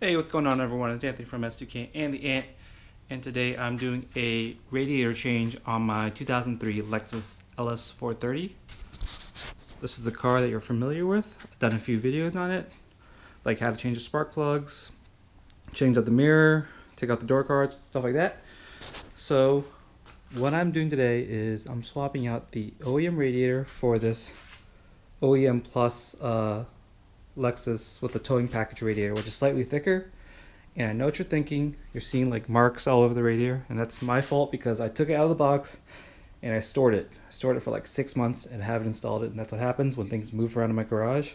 Hey, what's going on everyone? It's Anthony from S2K and the Ant, and today I'm doing a radiator change on my 2003 Lexus LS430. This is the car that you're familiar with. I've done a few videos on it, like how to change the spark plugs, change out the mirror, take out the door cards, stuff like that. So what I'm doing today is I'm swapping out the OEM radiator for this OEM Plus Lexus with the towing package radiator, which is slightly thicker. And I know what you're thinking. You're seeing like marks all over the radiator, and that's my fault because I took it out of the box and I stored it. I stored it for like 6 months and haven't installed it, and that's what happens when things move around in my garage.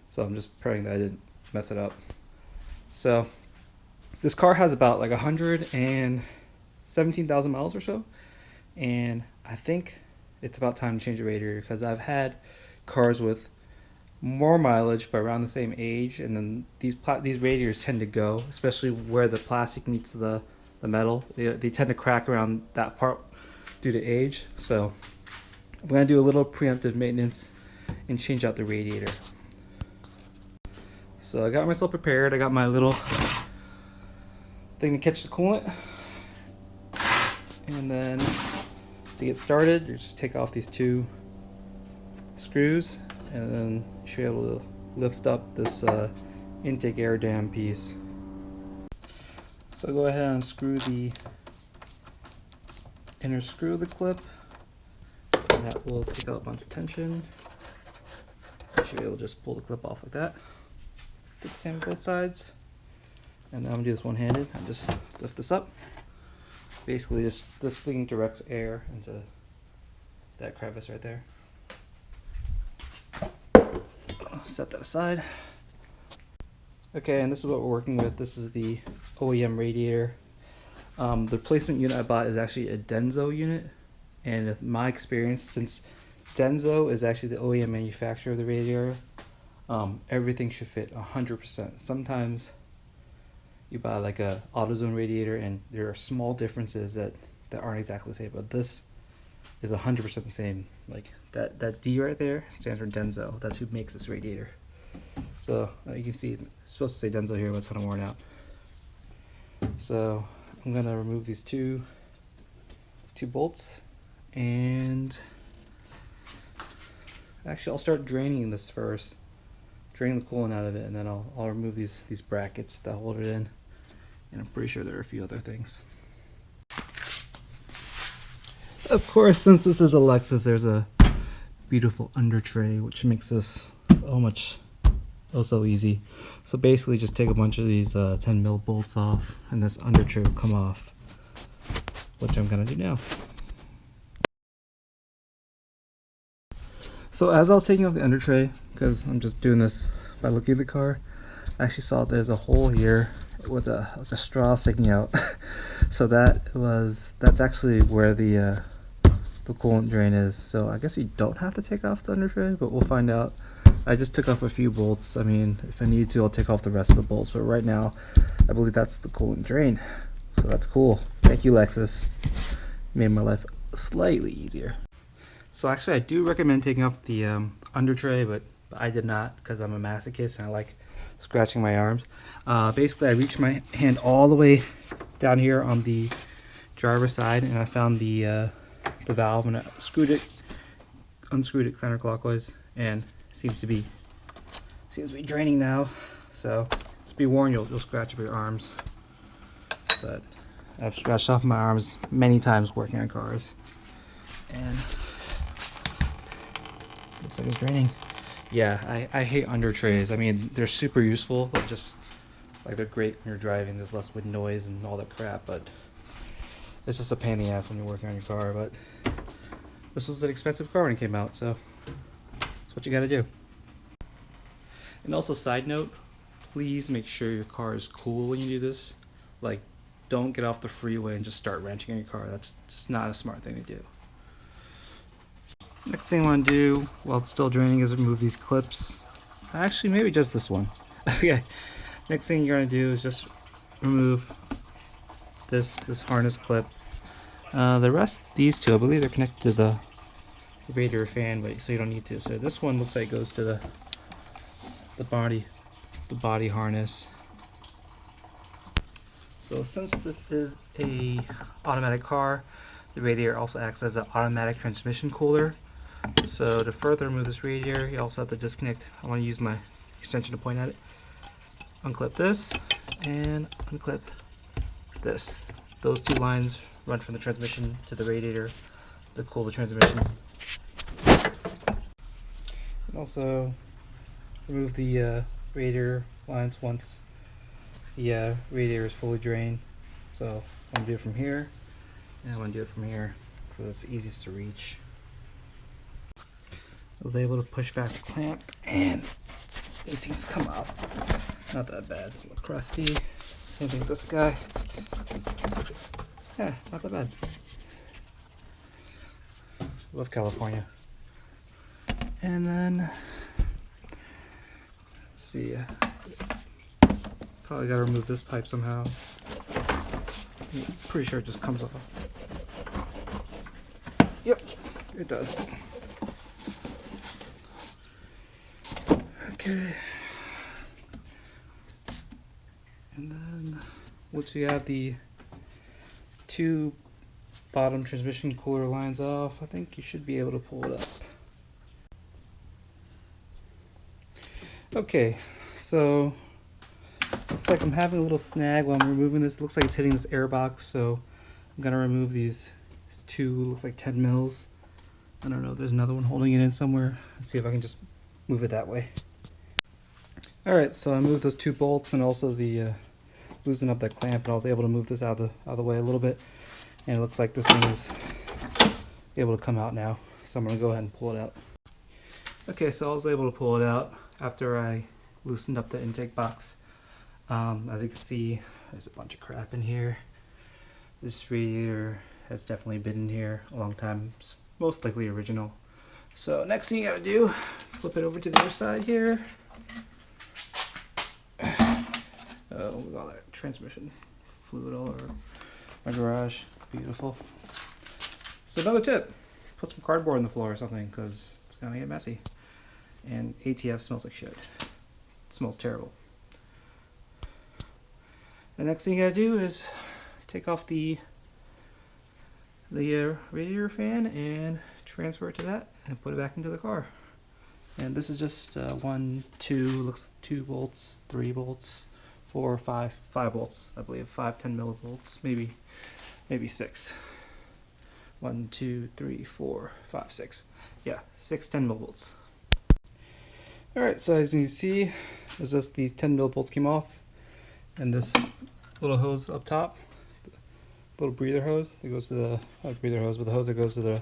So I'm just praying that I didn't mess it up. So this car has about like 117,000 miles or so, and I think it's about time to change the radiator because I've had cars with more mileage but around the same age, and then these radiators tend to go, especially where the plastic meets the metal. They tend to crack around that part due to age. So I'm going to do a little preemptive maintenance and change out the radiator. So I got myself prepared. I got my little thing to catch the coolant, and then to get started you just take off these two screws, and then you should be able to lift up this intake air dam piece. So go ahead and unscrew the inner screw of the clip, and that will take out a bunch of tension. You should be able to just pull the clip off like that. Get the same on both sides, and then I'm gonna do this one-handed. I just lift this up. Basically, just this thing directs air into that crevice right there. Set that aside. Okay, and this is what we're working with. This is the OEM radiator. The replacement unit I bought is actually a Denso unit, and with my experience, since Denso is actually the OEM manufacturer of the radiator, everything should fit 100%. Sometimes you buy like a AutoZone radiator and there are small differences that aren't exactly the same, but this is 100% the same. Like that D right there stands for Denso. That's who makes this radiator. So you can see it's supposed to say Denso here, but it's kind of worn out. So I'm gonna remove these two bolts, and actually I'll start draining this first, draining the coolant out of it, and then I'll remove these brackets that hold it in, and I'm pretty sure there are a few other things. Of course, since this is a Lexus, there's a beautiful under tray, which makes this so easy. So basically just take a bunch of these 10mm bolts off, and this under tray will come off, which I'm gonna do now. So as I was taking off the under tray, because I'm just doing this by looking at the car, I actually saw there's a hole here with a straw sticking out. So that's actually where the coolant drain is. So I guess you don't have to take off the under tray, but we'll find out. I just took off a few bolts. I mean, if I need to, I'll take off the rest of the bolts, but right now I believe that's the coolant drain. So that's cool. Thank you, Lexus. Made my life slightly easier. So actually I do recommend taking off the under tray, but I did not because I'm a masochist and I like scratching my arms. Basically I reached my hand all the way down here on the driver's side, and I found the valve, and I unscrewed it counterclockwise, and seems to be draining now. So just be warned, you'll scratch up your arms. But I've scratched off my arms many times working on cars, and it looks like it's draining. Yeah, I hate under trays. I mean, they're super useful, but just like they're great when you're driving. There's less wind noise and all that crap, but it's just a pain in the ass when you're working on your car. But this was an expensive car when it came out, so that's what you gotta do. And also, side note, please make sure your car is cool when you do this. Like, don't get off the freeway and just start wrenching on your car. That's just not a smart thing to do. Next thing I want to do while it's still draining is remove these clips. Actually, maybe just this one. Okay. Next thing you're going to do is just remove this harness clip. The rest, these two, I believe they're connected to the radiator fan, but so you don't need to. So this one looks like it goes to the body harness. So since this is a automatic car, the radiator also acts as an automatic transmission cooler. So to further remove this radiator, you also have to disconnect. I want to use my extension to point at it. Unclip this and unclip this. Those two lines run from the transmission to the radiator to cool the transmission. And also remove the radiator lines once the radiator is fully drained. So I'm going to do it from here, and I'm going to do it from here, so that's the easiest to reach. I was able to push back the clamp, and these things come off. Not that bad. A little crusty. Same thing with this guy. Yeah, not that bad. Love California. And then, let's see. Probably got to remove this pipe somehow. I'm pretty sure it just comes off. Yep, it does. Okay. And then once you have the two bottom transmission cooler lines off, I think you should be able to pull it up. Okay, so looks like I'm having a little snag while I'm removing this. It looks like it's hitting this air box, so I'm gonna remove these two, looks like 10 mils. I don't know, there's another one holding it in somewhere. Let's see if I can just move it that way. Alright, so I moved those two bolts and also the loosen up that clamp, and I was able to move this out of the way a little bit, and it looks like this thing is able to come out now, so I'm going to go ahead and pull it out. Okay, so I was able to pull it out after I loosened up the intake box. As you can see, there's a bunch of crap in here. This radiator has definitely been in here a long time. It's most likely original. So next thing you gotta do, flip it over to the other side here. Oh, with all that transmission fluid all over my garage. Beautiful. So another tip, put some cardboard on the floor or something, because it's gonna get messy. And ATF smells like shit. It smells terrible. The next thing you gotta do is take off the radiator fan and transfer it to that and put it back into the car. And this is just 1, 2, looks 2 bolts, 3 bolts, 4, 5 bolts, I believe. 5 10 millivolts, maybe 6. 1, 2, 3, 4, 5, 6. Yeah, 6 10 millivolts. Alright, so as you can see, there's just these 10 millivolts came off, and this little hose up top, little breather hose that goes to the, not breather hose, but the hose that goes to the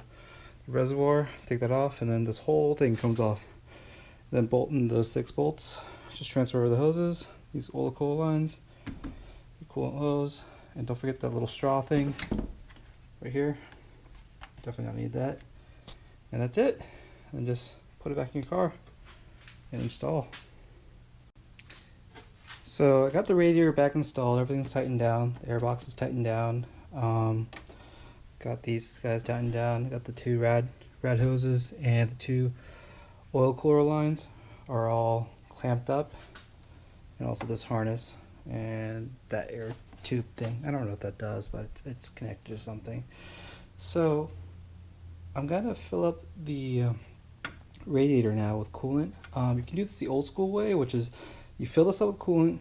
reservoir, take that off, and then this whole thing comes off. Then bolting those 6 bolts, just transfer over the hoses, these oil coil lines, your coolant hose, and don't forget that little straw thing right here. Definitely gonna need that. And that's it. And just put it back in your car and install. So I got the radiator back installed, everything's tightened down, the airbox is tightened down. Got these guys tightened down, got the 2 rad hoses, and the 2 oil cooler lines are all clamped up, and also this harness and that air tube thing. I don't know what that does, but it's connected or something. So I'm gonna fill up the radiator now with coolant. You can do this the old school way, which is you fill this up with coolant,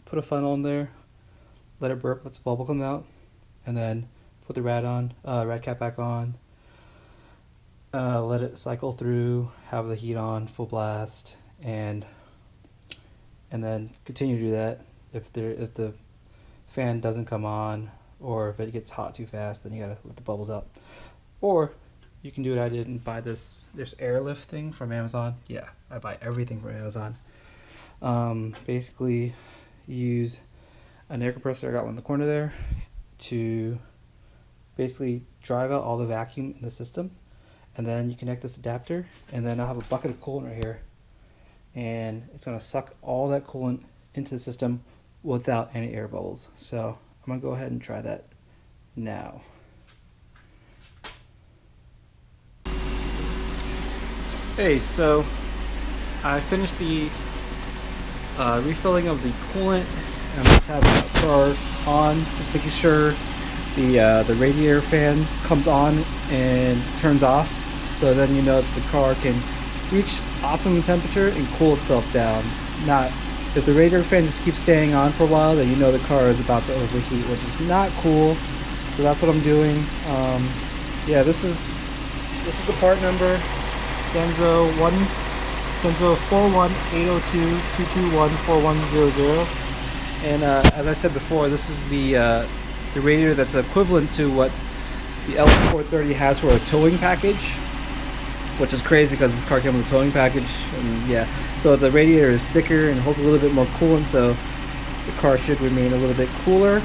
put a funnel in there, let it burp, let the bubble come out, and then put the rad cap back on, let it cycle through, have the heat on full blast, and then continue to do that. If the fan doesn't come on, or if it gets hot too fast, then you gotta let the bubbles out. Or you can do what I did and buy this Airlift thing from Amazon. Yeah, I buy everything from Amazon. Basically use an air compressor, I got one in the corner there, to basically drive out all the vacuum in the system. And then you connect this adapter, and then I'll have a bucket of coolant right here, and it's going to suck all that coolant into the system without any air bubbles. So I'm going to go ahead and try that now. Hey, so I finished the refilling of the coolant I'm just having the car on, just making sure the radiator fan comes on and turns off, so then you know that the car can reach optimum temperature and cool itself down. Not if the radiator fan just keeps staying on for a while, then you know the car is about to overheat, which is not cool. So that's what I'm doing. Yeah, this is the part number, Denso 41802-221-4100. And as I said before, this is the radiator that's equivalent to what the LS430 has for a towing package, which is crazy because this car came with a towing package. And yeah, so the radiator is thicker and holds a little bit more coolant, so the car should remain a little bit cooler.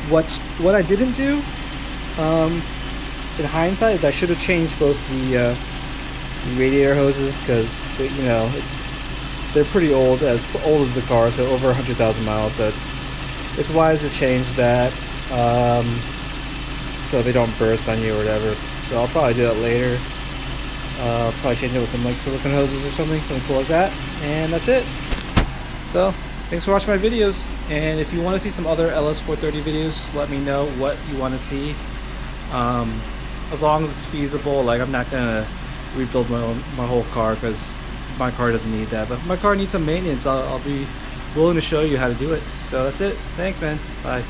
What I didn't do in hindsight is I should have changed both the radiator hoses, because you know they're pretty old, as old as the car, so over 100,000 miles. So it's wise to change that, so they don't burst on you or whatever. So I'll probably do that later. Probably change it with some like silicone hoses or something cool like that, and that's it. So thanks for watching my videos, and if you want to see some other LS430 videos, just let me know what you want to see. As long as it's feasible. Like, I'm not gonna rebuild my whole car, because my car doesn't need that. But if my car needs some maintenance, I'll be willing to show you how to do it. So that's it. Thanks, man. Bye.